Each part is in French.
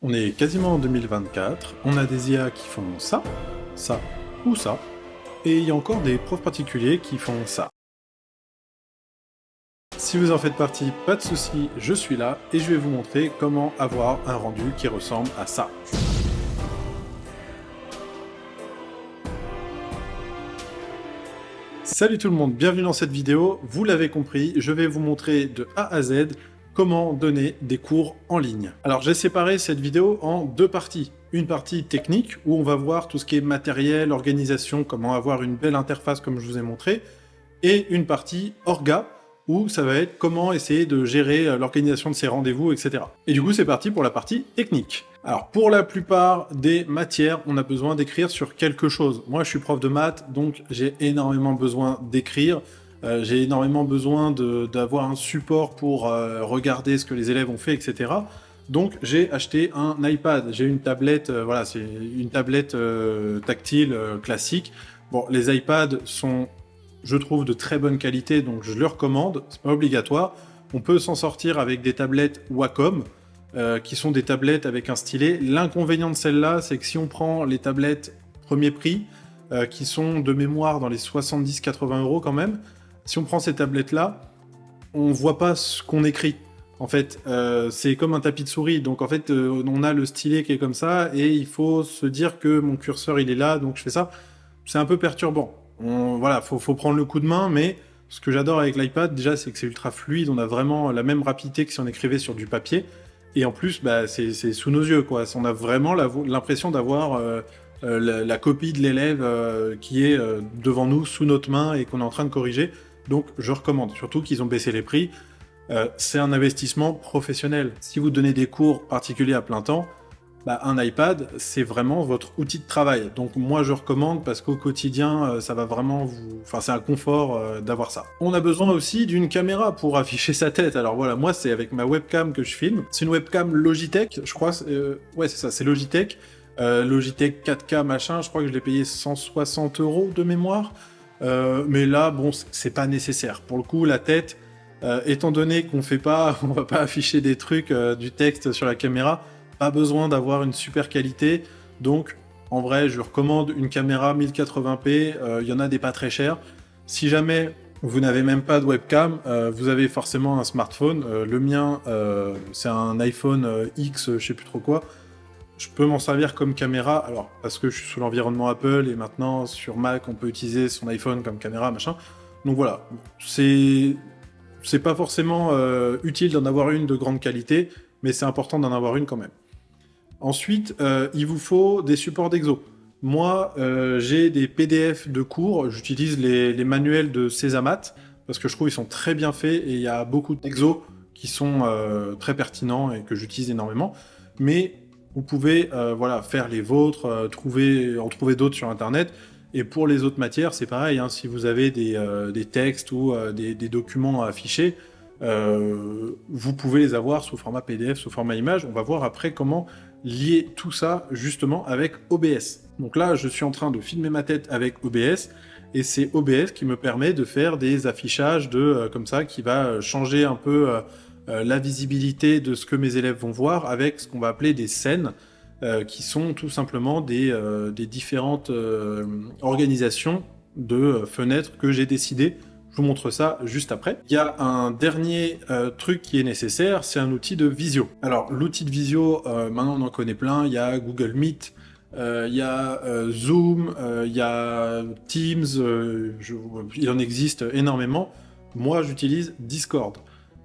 On est quasiment en 2024, on a des IA qui font ça, ça ou ça, et il y a encore des profs particuliers qui font ça. Si vous en faites partie, pas de souci, je suis là et je vais vous montrer comment avoir un rendu qui ressemble à ça. Salut tout le monde, bienvenue dans cette vidéo. Vous l'avez compris, je vais vous montrer de A à Z comment donner des cours en ligne. Alors j'ai séparé cette vidéo en deux parties. Une partie technique où on va voir tout ce qui est matériel, organisation, comment avoir une belle interface comme je vous ai montré, et une partie orga où ça va être comment essayer de gérer l'organisation de ces rendez-vous, etc. Et du coup c'est parti pour la partie technique. Alors pour la plupart des matières, on a besoin d'écrire sur quelque chose. Moi je suis prof de maths, donc j'ai énormément besoin d'écrire. J'ai énormément besoin d'avoir un support pour regarder ce que les élèves ont fait, etc. Donc j'ai acheté un iPad, j'ai une tablette, voilà, c'est une tablette tactile classique. Bon, les iPads sont, je trouve, de très bonne qualité, donc je le recommande, c'est pas obligatoire. On peut s'en sortir avec des tablettes Wacom, qui sont des tablettes avec un stylet. L'inconvénient de celle-là, c'est que si on prend les tablettes premier prix, qui sont de mémoire dans les 70-80 € quand même, si on prend ces tablettes-là, on voit pas ce qu'on écrit. En fait, c'est comme un tapis de souris. Donc en fait, on a le stylet qui est comme ça, et il faut se dire que mon curseur il est là, donc je fais ça. C'est un peu perturbant. Voilà, faut prendre le coup de main, mais ce que j'adore avec l'iPad, déjà, c'est que c'est ultra fluide. On a vraiment la même rapidité que si on écrivait sur du papier. Et en plus, bah, c'est sous nos yeux, quoi. On a vraiment l'impression d'avoir la copie de l'élève qui est devant nous, sous notre main, et qu'on est en train de corriger. Donc je recommande, surtout qu'ils ont baissé les prix. C'est un investissement professionnel. Si vous donnez des cours particuliers à plein temps, bah, un iPad, c'est vraiment votre outil de travail. Donc moi je recommande parce qu'au quotidien, ça va vraiment vous... Enfin, c'est un confort d'avoir ça. On a besoin aussi d'une caméra pour afficher sa tête. Alors voilà, moi c'est avec ma webcam que je filme. C'est une webcam Logitech, je crois. Ouais, c'est ça, c'est Logitech. Logitech 4K machin, je crois que je l'ai payé 160 € de mémoire. Mais là, bon, c'est pas nécessaire. Pour le coup, la tête, étant donné qu'on fait pas, on va pas afficher des trucs, du texte sur la caméra, pas besoin d'avoir une super qualité. Donc, en vrai, je recommande une caméra 1080p. Il y en a des pas très chers. Si jamais vous n'avez même pas de webcam, vous avez forcément un smartphone. Le mien, c'est un iPhone X, je sais plus trop quoi. Je peux m'en servir comme caméra, alors parce que je suis sous l'environnement Apple, et maintenant sur Mac on peut utiliser son iPhone comme caméra, machin. Donc voilà, c'est pas forcément utile d'en avoir une de grande qualité, mais c'est important d'en avoir une quand même. Ensuite, il vous faut des supports d'exo. Moi, j'ai des PDF de cours, j'utilise les manuels de Césamat, parce que je trouve qu'ils sont très bien faits, et il y a beaucoup d'exos qui sont très pertinents et que j'utilise énormément. Mais vous pouvez voilà, faire les vôtres, en trouver d'autres sur Internet. Et pour les autres matières, c'est pareil, hein, si vous avez des textes ou des documents à afficher, vous pouvez les avoir sous format PDF, sous format image. On va voir après comment lier tout ça justement avec OBS. Donc là, je suis en train de filmer ma tête avec OBS, et c'est OBS qui me permet de faire des affichages comme ça, qui va changer un peu la visibilité de ce que mes élèves vont voir avec ce qu'on va appeler des scènes, qui sont tout simplement des différentes organisations de fenêtres que j'ai décidé. Je vous montre ça juste après. Il y a un dernier truc qui est nécessaire, c'est un outil de visio. Alors l'outil de visio, maintenant on en connaît plein, il y a Google Meet, il y a Zoom, il y a Teams, il en existe énormément. Moi j'utilise Discord.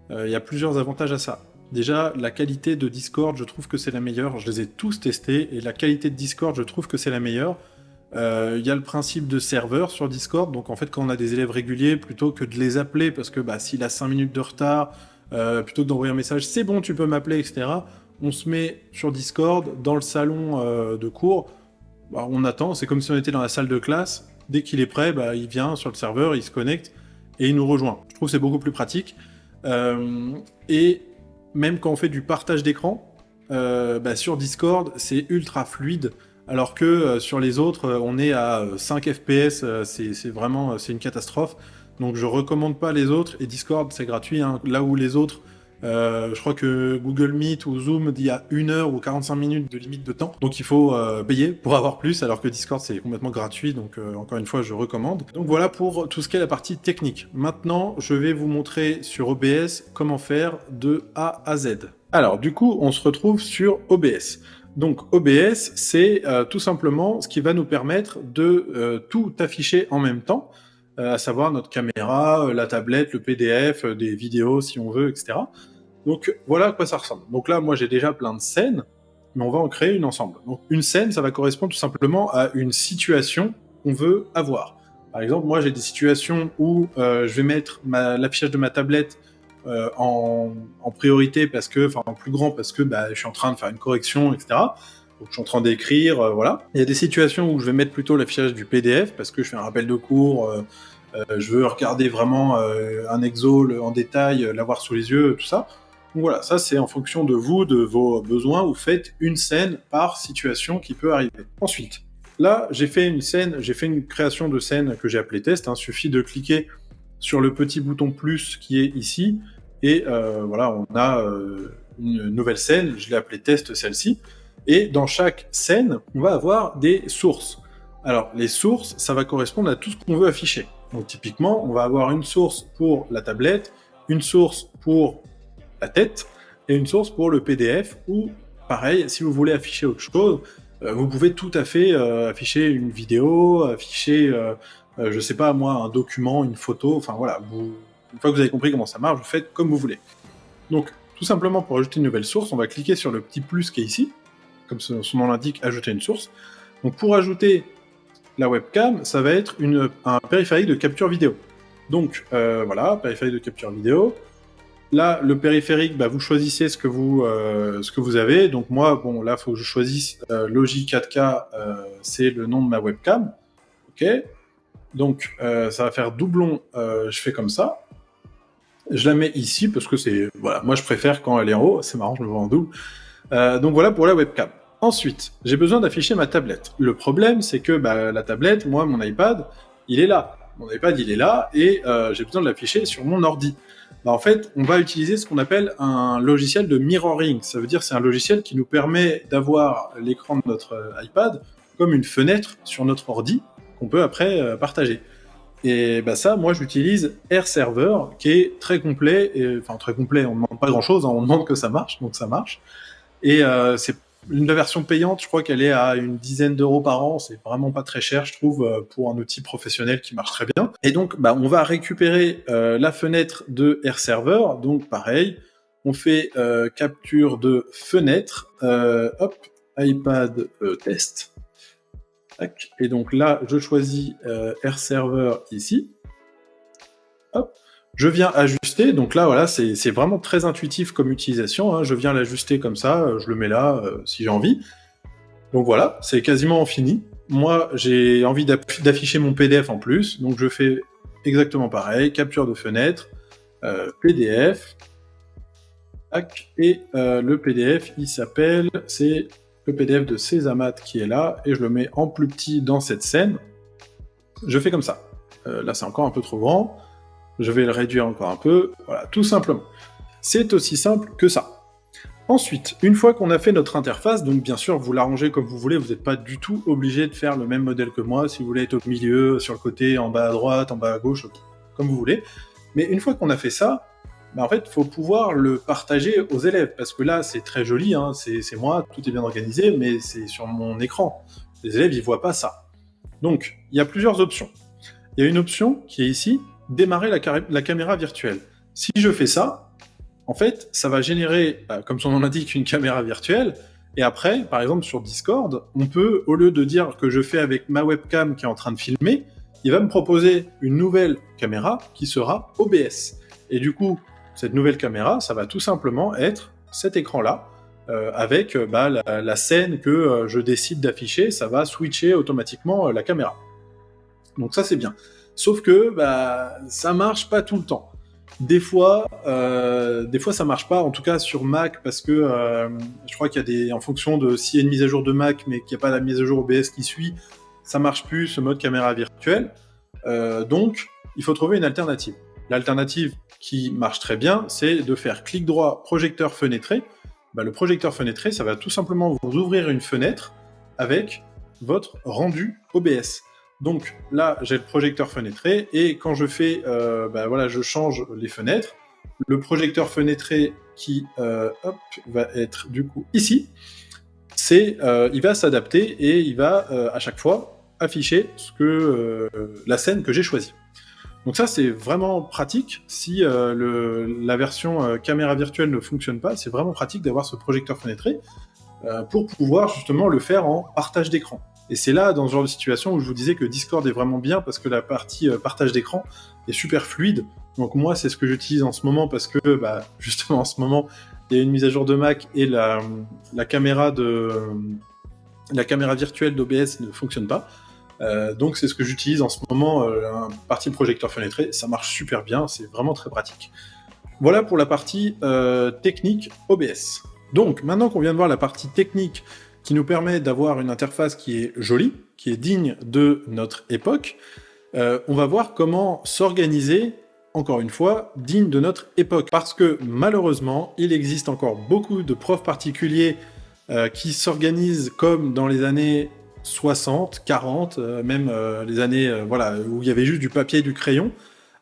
Il y a plusieurs avantages à ça. Déjà, la qualité de Discord, je trouve que c'est la meilleure. Je les ai tous testés, et la qualité de Discord, je trouve que c'est la meilleure. Il y a le principe de serveur sur Discord, donc en fait, quand on a des élèves réguliers, plutôt que de les appeler, parce que bah, s'il a 5 minutes de retard, plutôt que d'envoyer un message, c'est bon, tu peux m'appeler, etc., on se met sur Discord, dans le salon de cours, bah, on attend, c'est comme si on était dans la salle de classe. Dès qu'il est prêt, bah, il vient sur le serveur, il se connecte, et il nous rejoint. Je trouve que c'est beaucoup plus pratique. Et même quand on fait du partage d'écran, bah sur Discord, c'est ultra fluide, alors que sur les autres, on est à 5 FPS, c'est vraiment une catastrophe. Donc je recommande pas les autres, et Discord c'est gratuit, hein, là où les autres, Je crois que Google Meet ou Zoom dit à 1 heure ou 45 minutes de limite de temps. Donc il faut payer pour avoir plus, alors que Discord c'est complètement gratuit. Donc encore une fois, je recommande. Donc voilà pour tout ce qui est la partie technique. Maintenant, je vais vous montrer sur OBS comment faire de A à Z. Alors du coup, on se retrouve sur OBS. Donc OBS, c'est tout simplement ce qui va nous permettre de tout afficher en même temps, à savoir notre caméra, la tablette, le PDF, des vidéos si on veut, etc. Donc voilà à quoi ça ressemble. Donc là, moi j'ai déjà plein de scènes, mais on va en créer une ensemble. Donc une scène, ça va correspondre tout simplement à une situation qu'on veut avoir. Par exemple, moi j'ai des situations où je vais mettre l'affichage de ma tablette en priorité parce que, enfin en plus grand parce que je suis en train de faire une correction, etc. Donc je suis en train d'écrire, voilà. Il y a des situations où je vais mettre plutôt l'affichage du PDF parce que je fais un rappel de cours, je veux regarder vraiment un exo en détail, l'avoir sous les yeux, tout ça. Donc voilà, ça c'est en fonction de vous, de vos besoins, vous faites une scène par situation qui peut arriver. Ensuite, là j'ai fait une création de scène que j'ai appelée test, il suffit de cliquer sur le petit bouton plus qui est ici, et voilà, on a une nouvelle scène, je l'ai appelée test celle-ci, et dans chaque scène, on va avoir des sources. Alors les sources, ça va correspondre à tout ce qu'on veut afficher. Donc typiquement, on va avoir une source pour la tablette, une source pour la tête, et une source pour le PDF, ou pareil, si vous voulez afficher autre chose, vous pouvez tout à fait afficher une vidéo, afficher, je sais pas moi, un document, une photo, enfin voilà, une fois que vous avez compris comment ça marche, vous faites comme vous voulez. Donc, tout simplement pour ajouter une nouvelle source, on va cliquer sur le petit plus qui est ici, comme son nom l'indique, ajouter une source. Donc pour ajouter la webcam, ça va être un périphérique de capture vidéo. Donc voilà, périphérique de capture vidéo. Là, le périphérique, vous choisissez ce que vous avez. Donc moi, bon, là, il faut que je choisisse Logi 4K, c'est le nom de ma webcam. Ok. Donc ça va faire doublon, je fais comme ça. Je la mets ici parce que c'est... Voilà, moi je préfère quand elle est en haut, c'est marrant, je me vois en double. Donc voilà pour la webcam. Ensuite, j'ai besoin d'afficher ma tablette. Le problème, c'est que la tablette, moi, mon iPad, il est là. Mon iPad, il est là, et j'ai besoin de l'afficher sur mon ordi. En fait, on va utiliser ce qu'on appelle un logiciel de mirroring. Ça veut dire que c'est un logiciel qui nous permet d'avoir l'écran de notre iPad comme une fenêtre sur notre ordi qu'on peut après partager. Et ça, moi, j'utilise AirServer, qui est très complet, enfin très complet, on ne demande pas grand-chose, on demande que ça marche, donc ça marche. Et c'est la version payante, je crois qu'elle est à une dizaine d'euros par an, c'est vraiment pas très cher, je trouve, pour un outil professionnel qui marche très bien. Et donc, on va récupérer la fenêtre de AirServer, donc pareil, on fait capture de fenêtre, hop, iPad test, tac, et donc là, je choisis AirServer ici, hop, je viens ajuster, donc là, voilà, c'est vraiment très intuitif comme utilisation, je viens l'ajuster comme ça, je le mets là, si j'ai envie. Donc voilà, c'est quasiment fini. Moi, j'ai envie d'afficher mon PDF en plus, donc je fais exactement pareil, capture de fenêtre, PDF, tac, et le PDF, il s'appelle, c'est le PDF de Césamat qui est là, et je le mets en plus petit dans cette scène. Je fais comme ça. Là, c'est encore un peu trop grand. Je vais le réduire encore un peu, voilà, tout simplement. C'est aussi simple que ça. Ensuite, une fois qu'on a fait notre interface, donc bien sûr, vous l'arrangez comme vous voulez, vous n'êtes pas du tout obligé de faire le même modèle que moi, si vous voulez être au milieu, sur le côté, en bas à droite, en bas à gauche, comme vous voulez. Mais une fois qu'on a fait ça, en fait, il faut pouvoir le partager aux élèves, parce que là, c'est très joli, c'est moi, tout est bien organisé, mais c'est sur mon écran. Les élèves, ils voient pas ça. Donc, il y a plusieurs options. Il y a une option qui est ici, démarrer la caméra virtuelle. Si je fais ça, en fait, ça va générer, comme son nom l'indique, une caméra virtuelle, et après, par exemple sur Discord, on peut, au lieu de dire que je fais avec ma webcam qui est en train de filmer, il va me proposer une nouvelle caméra qui sera OBS. Et du coup, cette nouvelle caméra, ça va tout simplement être cet écran-là, avec la scène que je décide d'afficher, ça va switcher automatiquement la caméra. Donc ça, c'est bien. Sauf que ça marche pas tout le temps. Des fois, ça marche pas, en tout cas sur Mac, parce que je crois qu'il y a en fonction de s'il y a une mise à jour de Mac, mais qu'il n'y a pas la mise à jour OBS qui suit, ça marche plus, ce mode caméra virtuelle. Donc, il faut trouver une alternative. L'alternative, qui marche très bien, c'est de faire clic droit, projecteur fenêtré. Le projecteur fenêtré, ça va tout simplement vous ouvrir une fenêtre avec votre rendu OBS. Donc là, j'ai le projecteur fenêtré, et quand je fais, voilà, je change les fenêtres, le projecteur fenêtré qui va être du coup ici, il va s'adapter et il va à chaque fois afficher la scène que j'ai choisie. Donc ça, c'est vraiment pratique. Si la version caméra virtuelle ne fonctionne pas, c'est vraiment pratique d'avoir ce projecteur fenêtré pour pouvoir justement le faire en partage d'écran. Et c'est là, dans ce genre de situation, où je vous disais que Discord est vraiment bien, parce que la partie partage d'écran est super fluide. Donc moi, c'est ce que j'utilise en ce moment, parce que justement en ce moment, il y a une mise à jour de Mac, et la caméra virtuelle d'OBS ne fonctionne pas. Donc c'est ce que j'utilise en ce moment, partie projecteur fenêtré, ça marche super bien, c'est vraiment très pratique. Voilà pour la partie technique OBS. Donc maintenant qu'on vient de voir la partie technique qui nous permet d'avoir une interface qui est jolie, qui est digne de notre époque, on va voir comment s'organiser, encore une fois, digne de notre époque. Parce que malheureusement, il existe encore beaucoup de profs particuliers qui s'organisent comme dans les années 60, 40, même les années voilà, où il y avait juste du papier et du crayon.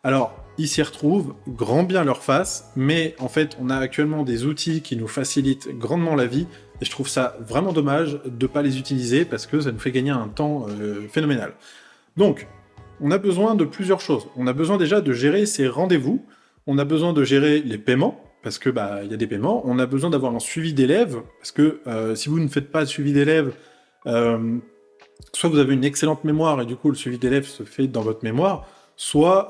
Alors, ils s'y retrouvent, grand bien leur face, mais en fait, on a actuellement des outils qui nous facilitent grandement la vie, et je trouve ça vraiment dommage de ne pas les utiliser, parce que ça nous fait gagner un temps phénoménal. Donc, on a besoin de plusieurs choses. On a besoin déjà de gérer ces rendez-vous, on a besoin de gérer les paiements, parce que il y a des paiements, on a besoin d'avoir un suivi d'élèves, parce que si vous ne faites pas de suivi d'élèves, soit vous avez une excellente mémoire, et du coup le suivi d'élèves se fait dans votre mémoire, soit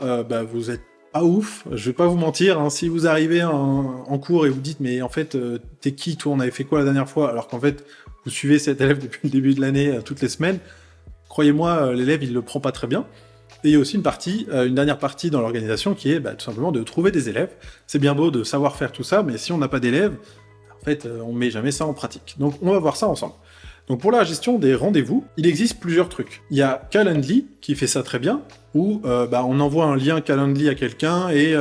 vous êtes pas ouf, je vais pas vous mentir, hein, si vous arrivez en cours et vous dites mais en fait t'es qui toi, on avait fait quoi la dernière fois, alors qu'en fait vous suivez cet élève depuis le début de l'année toutes les semaines, croyez-moi, l'élève il le prend pas très bien. Et il y a aussi une dernière partie dans l'organisation qui est tout simplement de trouver des élèves. C'est bien beau de savoir faire tout ça, mais si on n'a pas d'élèves, en fait on met jamais ça en pratique. Donc on va voir ça ensemble. Donc pour la gestion des rendez-vous, il existe plusieurs trucs. Il y a Calendly qui fait ça très bien, où on envoie un lien Calendly à quelqu'un et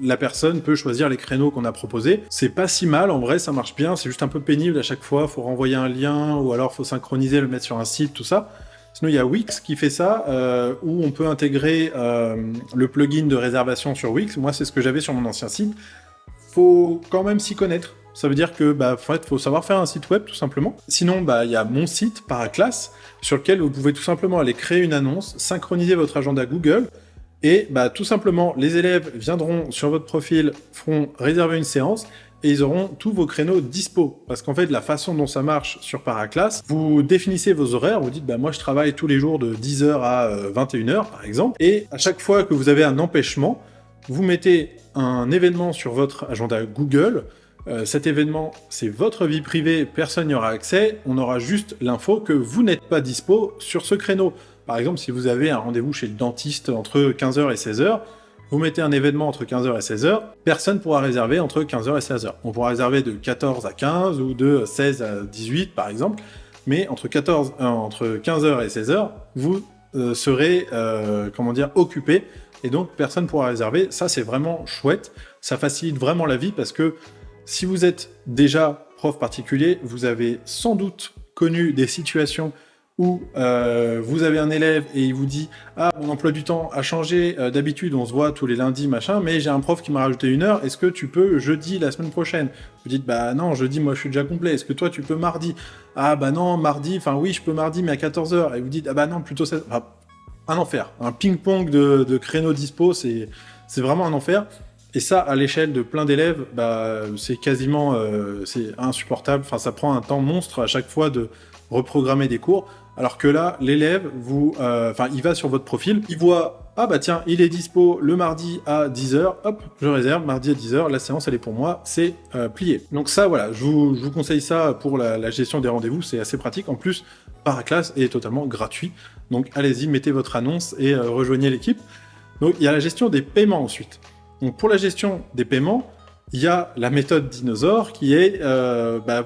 la personne peut choisir les créneaux qu'on a proposés. C'est pas si mal, en vrai ça marche bien, c'est juste un peu pénible à chaque fois, faut renvoyer un lien, ou alors faut synchroniser, le mettre sur un site, tout ça. Sinon il y a Wix qui fait ça, où on peut intégrer le plugin de réservation sur Wix. Moi c'est ce que j'avais sur mon ancien site. Faut quand même s'y connaître. Ça veut dire que en fait, faut savoir faire un site web, tout simplement. Sinon, il y a mon site, Paraclass, sur lequel vous pouvez tout simplement aller créer une annonce, synchroniser votre agenda Google, et tout simplement, les élèves viendront sur votre profil, feront réserver une séance, et ils auront tous vos créneaux dispo. Parce qu'en fait, la façon dont ça marche sur Paraclass, vous définissez vos horaires, vous dites, moi je travaille tous les jours de 10h à 21h, par exemple, et à chaque fois que vous avez un empêchement, vous mettez un événement sur votre agenda Google. Cet événement, c'est votre vie privée, personne n'y aura accès, on aura juste l'info que vous n'êtes pas dispo sur ce créneau. Par exemple, si vous avez un rendez-vous chez le dentiste entre 15h et 16h, vous mettez un événement entre 15h et 16h, personne ne pourra réserver entre 15h et 16h. On pourra réserver de 14 à 15 ou de 16 à 18 par exemple, mais entre 15h et 16h, vous serez occupé, et donc personne ne pourra réserver. Ça, c'est vraiment chouette, ça facilite vraiment la vie, parce que si vous êtes déjà prof particulier, vous avez sans doute connu des situations où vous avez un élève et il vous dit « Ah, mon emploi du temps a changé, d'habitude on se voit tous les lundis, machin, mais j'ai un prof qui m'a rajouté 1 heure, est-ce que tu peux jeudi la semaine prochaine ?» Vous dites « Bah non, jeudi moi je suis déjà complet, est-ce que toi tu peux mardi ?»« Ah bah non, mardi, enfin oui je peux mardi mais à 14h. » Et vous dites « Ah bah non, plutôt 16h. » Enfin, un enfer, un ping-pong de créneaux dispo, c'est vraiment un enfer. Et ça, à l'échelle de plein d'élèves, c'est quasiment c'est insupportable. Enfin, ça prend un temps monstre à chaque fois de reprogrammer des cours. Alors que là, l'élève, il va sur votre profil, il voit « Ah bah tiens, il est dispo le mardi à 10h, hop, je réserve, mardi à 10h, la séance elle est pour moi, c'est plié. » Donc ça, voilà, je vous conseille ça pour la gestion des rendez-vous, c'est assez pratique. En plus, Paraclass est totalement gratuit. Donc allez-y, mettez votre annonce et rejoignez l'équipe. Donc il y a la gestion des paiements ensuite. Donc pour la gestion des paiements, il y a la méthode dinosaure qui est,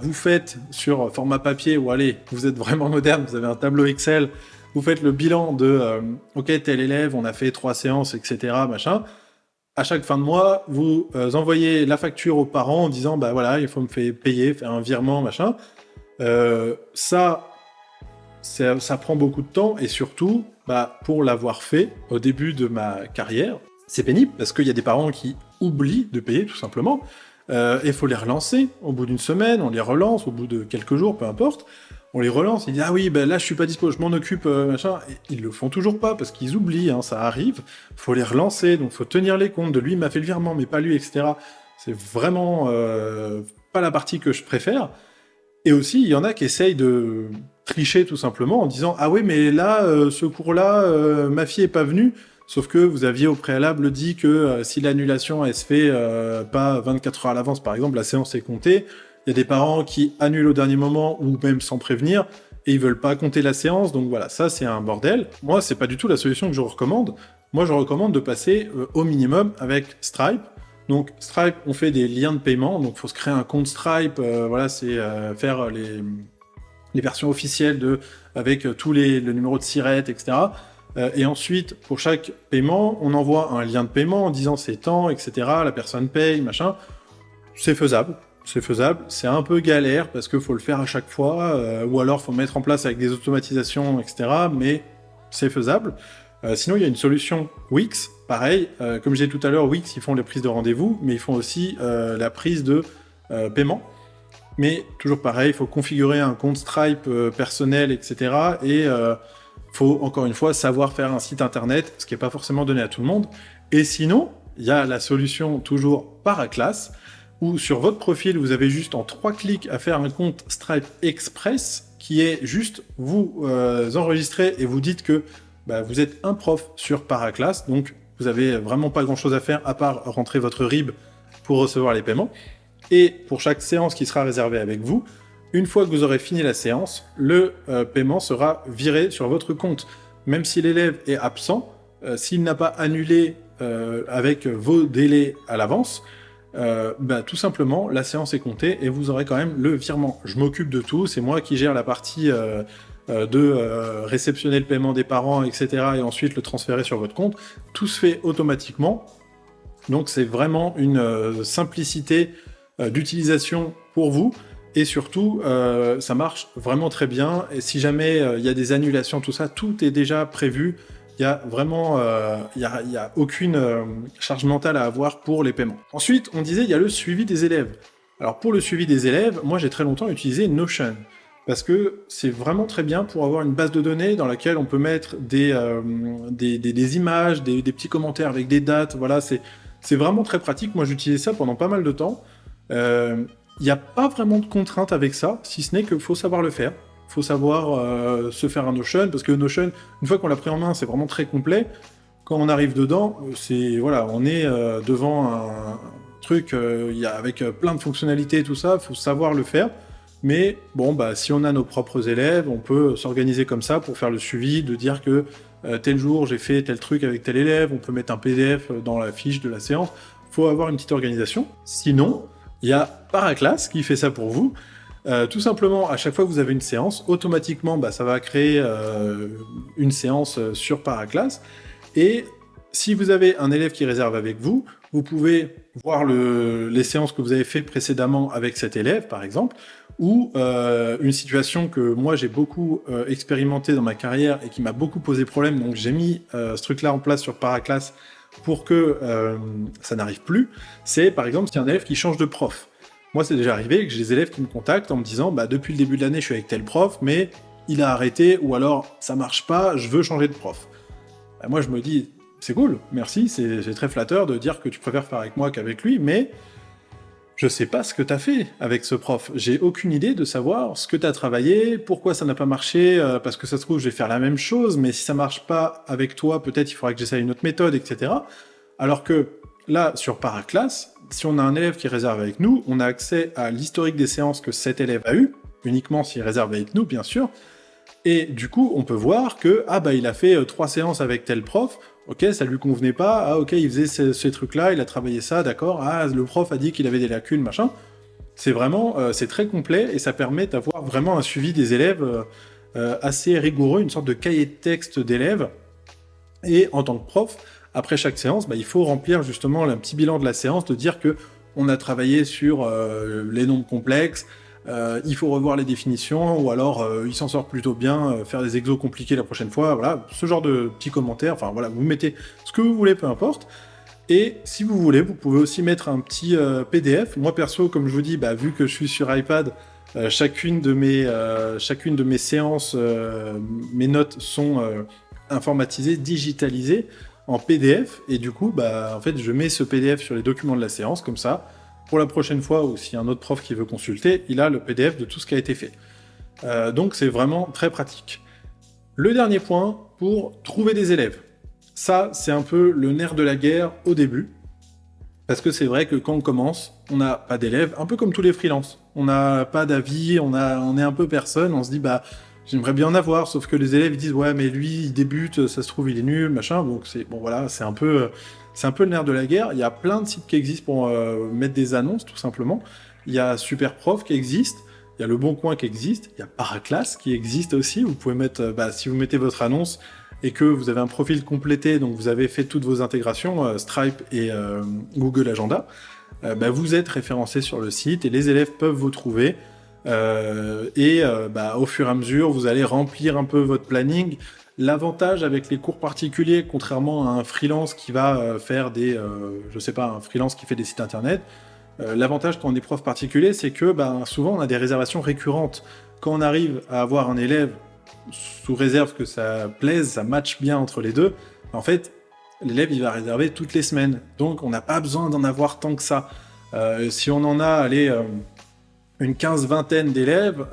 vous faites sur format papier, ou allez, vous êtes vraiment moderne, vous avez un tableau Excel, vous faites le bilan de ok, tel élève, on a fait 3 séances, etc., machin. à chaque fin de mois, vous envoyez la facture aux parents en disant, bah voilà, il faut me faire payer, faire un virement, machin. Ça prend beaucoup de temps, et surtout, bah, pour l'avoir fait au début de ma carrière, c'est pénible, parce qu'il y a des parents qui oublient de payer, tout simplement, et il faut les relancer au bout d'une semaine, on les relance au bout de quelques jours, peu importe, on les relance, ils disent « Ah oui, ben là je suis pas dispo, je m'en occupe, machin », et ils le font toujours pas, parce qu'ils oublient, hein, ça arrive, faut les relancer, donc faut tenir les comptes de lui, il m'a fait le virement, mais pas lui, etc. C'est vraiment pas la partie que je préfère. Et aussi, il y en a qui essayent de tricher tout simplement en disant « Ah oui, mais là, ce cours-là, ma fille est pas venue », sauf que vous aviez au préalable dit que si l'annulation, elle se fait pas 24 heures à l'avance, par exemple, la séance est comptée. Il y a des parents qui annulent au dernier moment, ou même sans prévenir, et ils veulent pas compter la séance, donc voilà, ça c'est un bordel. Moi, c'est pas du tout la solution que je recommande. Moi, je recommande de passer au minimum avec Stripe. Donc Stripe, on fait des liens de paiement, donc il faut se créer un compte Stripe, voilà, c'est faire les versions officielles avec tous le numéro de SIRET, etc. Et ensuite, pour chaque paiement, on envoie un lien de paiement en disant c'est tant, etc. La personne paye, machin. C'est faisable. C'est faisable. C'est un peu galère parce qu'il faut le faire à chaque fois, ou alors faut mettre en place avec des automatisations, etc. Mais c'est faisable. Sinon, il y a une solution Wix, pareil, comme je disais tout à l'heure, Wix, ils font les prises de rendez-vous, mais ils font aussi la prise de paiement. Mais toujours pareil, il faut configurer un compte Stripe personnel, etc. Et faut, encore une fois, savoir faire un site internet, ce qui n'est pas forcément donné à tout le monde. Et sinon, il y a la solution toujours Paraclass, où sur votre profil, vous avez juste en 3 clics à faire un compte Stripe Express, qui est juste vous enregistrez et vous dites que bah, vous êtes un prof sur Paraclass, donc vous avez vraiment pas grand chose à faire à part rentrer votre RIB pour recevoir les paiements. Et pour chaque séance qui sera réservée avec vous, une fois que vous aurez fini la séance, le paiement sera viré sur votre compte. Même si l'élève est absent, s'il n'a pas annulé avec vos délais à l'avance, bah, tout simplement, la séance est comptée et vous aurez quand même le virement. Je m'occupe de tout, c'est moi qui gère la partie de réceptionner le paiement des parents, etc. et ensuite le transférer sur votre compte. Tout se fait automatiquement. Donc c'est vraiment une simplicité d'utilisation pour vous. Et surtout, ça marche vraiment très bien. Et si jamais il y a des annulations, tout ça, tout est déjà prévu. Il y a vraiment y a aucune charge mentale à avoir pour les paiements. Ensuite, on disait il y a le suivi des élèves. Alors pour le suivi des élèves, moi j'ai très longtemps utilisé Notion. Parce que c'est vraiment très bien pour avoir une base de données dans laquelle on peut mettre des images, des petits commentaires avec des dates. Voilà, c'est vraiment très pratique. Moi j'utilisais ça pendant pas mal de temps. Il n'y a pas vraiment de contraintes avec ça, si ce n'est qu'il faut savoir le faire. Il faut savoir se faire un Notion, parce que Notion, une fois qu'on l'a pris en main, c'est vraiment très complet. Quand on arrive dedans, voilà, on est devant un truc avec plein de fonctionnalités et tout ça, il faut savoir le faire. Mais bon, bah, si on a nos propres élèves, on peut s'organiser comme ça pour faire le suivi, de dire que tel jour j'ai fait tel truc avec tel élève, on peut mettre un PDF dans la fiche de la séance. Il faut avoir une petite organisation. Sinon, il y a Paraclass qui fait ça pour vous. Tout simplement, à chaque fois que vous avez une séance, automatiquement, bah, ça va créer une séance sur Paraclass. Et si vous avez un élève qui réserve avec vous, vous pouvez voir les séances que vous avez faites précédemment avec cet élève, par exemple, ou une situation que moi j'ai beaucoup expérimenté dans ma carrière et qui m'a beaucoup posé problème, donc j'ai mis ce truc-là en place sur Paraclass pour que ça n'arrive plus, c'est par exemple s'il y a un élève qui change de prof. Moi c'est déjà arrivé que j'ai des élèves qui me contactent en me disant bah, depuis le début de l'année je suis avec tel prof, mais il a arrêté, ou alors ça marche pas, je veux changer de prof. Bah, moi je me dis c'est cool, merci, c'est très flatteur de dire que tu préfères faire avec moi qu'avec lui, mais je sais pas ce que t'as fait avec ce prof. J'ai aucune idée de savoir ce que t'as travaillé, pourquoi ça n'a pas marché, parce que ça se trouve, je vais faire la même chose, mais si ça marche pas avec toi, peut-être il faudra que j'essaye une autre méthode, etc. Alors que là, sur Paraclass, si on a un élève qui réserve avec nous, on a accès à l'historique des séances que cet élève a eu, uniquement s'il réserve avec nous, bien sûr, et du coup, on peut voir que, ah bah il a fait 3 séances avec tel prof, ok, ça lui convenait pas, ah ok, il faisait ces trucs-là, il a travaillé ça, d'accord, ah le prof a dit qu'il avait des lacunes, machin. C'est vraiment, c'est très complet, et ça permet d'avoir vraiment un suivi des élèves assez rigoureux, une sorte de cahier de texte d'élèves, et en tant que prof, après chaque séance, il faut remplir justement un petit bilan de la séance, de dire que on a travaillé sur les nombres complexes, il faut revoir les définitions, ou alors il s'en sort plutôt bien, faire des exos compliqués la prochaine fois, voilà, ce genre de petits commentaires, enfin voilà, vous mettez ce que vous voulez, peu importe. Et si vous voulez, vous pouvez aussi mettre un petit PDF. Moi perso, comme je vous dis, vu que je suis sur iPad, chacune de mes séances, mes notes sont informatisées, digitalisées en PDF, et du coup, en fait, je mets ce PDF sur les documents de la séance, comme ça, pour la prochaine fois, ou s'il y a un autre prof qui veut consulter, il a le PDF de tout ce qui a été fait. Donc c'est vraiment très pratique. Le dernier point, pour trouver des élèves. Ça, c'est un peu le nerf de la guerre au début, parce que c'est vrai que quand on commence, on n'a pas d'élèves, un peu comme tous les freelances. On n'a pas d'avis, on est un peu personne, on se dit, j'aimerais bien en avoir, sauf que les élèves, ils disent, ouais, mais lui, il débute, ça se trouve, il est nul, machin, donc c'est un peu le nerf de la guerre. Il y a plein de sites qui existent pour mettre des annonces, tout simplement. Il y a Superprof qui existe, il y a Le Bon Coin qui existe, il y a Paraclass qui existe aussi. Vous pouvez mettre, si vous mettez votre annonce et que vous avez un profil complété, donc vous avez fait toutes vos intégrations, Stripe et Google Agenda, vous êtes référencé sur le site et les élèves peuvent vous trouver. Au fur et à mesure, vous allez remplir un peu votre planning. L'avantage avec les cours particuliers, contrairement à un freelance qui va faire un freelance qui fait des sites internet, l'avantage quand on est prof particulier, c'est que souvent on a des réservations récurrentes. Quand on arrive à avoir un élève, sous réserve que ça plaise, ça matche bien entre les deux, en fait, l'élève il va réserver toutes les semaines. Donc on n'a pas besoin d'en avoir tant que ça. Si on en a, une quinzaine d'élèves,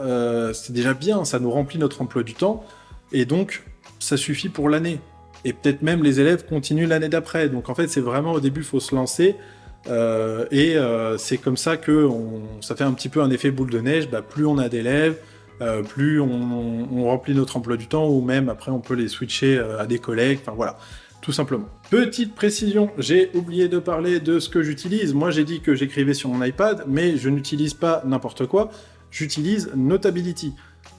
c'est déjà bien, ça nous remplit notre emploi du temps, et donc ça suffit pour l'année. Et peut-être même les élèves continuent l'année d'après. Donc en fait, c'est vraiment au début, il faut se lancer, c'est comme ça que ça fait un petit peu un effet boule de neige. Plus on a d'élèves, plus on remplit notre emploi du temps, ou même après on peut les switcher à des collègues, enfin voilà, tout simplement. Petite précision, j'ai oublié de parler de ce que j'utilise. Moi j'ai dit que j'écrivais sur mon iPad, mais je n'utilise pas n'importe quoi, j'utilise Notability.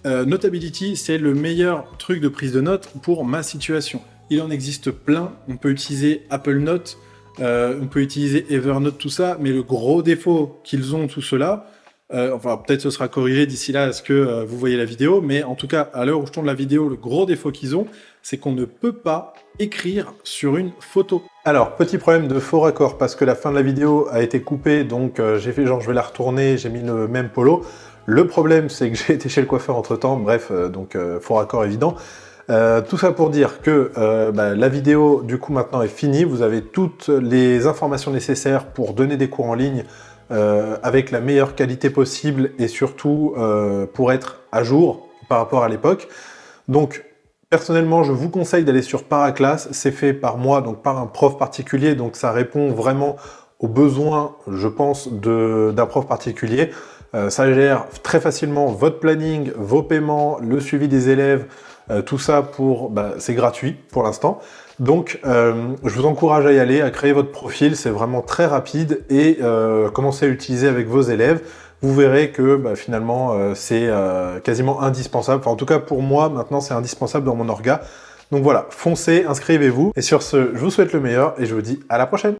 Notability, c'est le meilleur truc de prise de notes pour ma situation. Il en existe plein, on peut utiliser Apple Notes, on peut utiliser Evernote, tout ça, mais le gros défaut qu'ils ont tout cela, peut-être ce sera corrigé d'ici là à ce que vous voyez la vidéo, mais en tout cas, à l'heure où je tourne la vidéo, le gros défaut qu'ils ont, c'est qu'on ne peut pas écrire sur une photo. Alors, petit problème de faux raccord, parce que la fin de la vidéo a été coupée, donc j'ai fait genre je vais la retourner, j'ai mis le même polo. Le problème, c'est que j'ai été chez le coiffeur entre-temps, bref, faux raccord évident. Tout ça pour dire que la vidéo, du coup, maintenant est finie. Vous avez toutes les informations nécessaires pour donner des cours en ligne avec la meilleure qualité possible et surtout pour être à jour par rapport à l'époque. Donc, personnellement, je vous conseille d'aller sur Paraclass. C'est fait par moi, donc par un prof particulier, donc ça répond vraiment aux besoins, je pense, d'un prof particulier. Ça gère très facilement votre planning, vos paiements, le suivi des élèves, tout ça c'est gratuit pour l'instant. Donc je vous encourage à y aller, à créer votre profil, c'est vraiment très rapide, et commencez à l'utiliser avec vos élèves. Vous verrez que finalement c'est quasiment indispensable. Enfin, en tout cas pour moi maintenant c'est indispensable dans mon orga. Donc voilà, foncez, inscrivez-vous. Et sur ce, je vous souhaite le meilleur et je vous dis à la prochaine.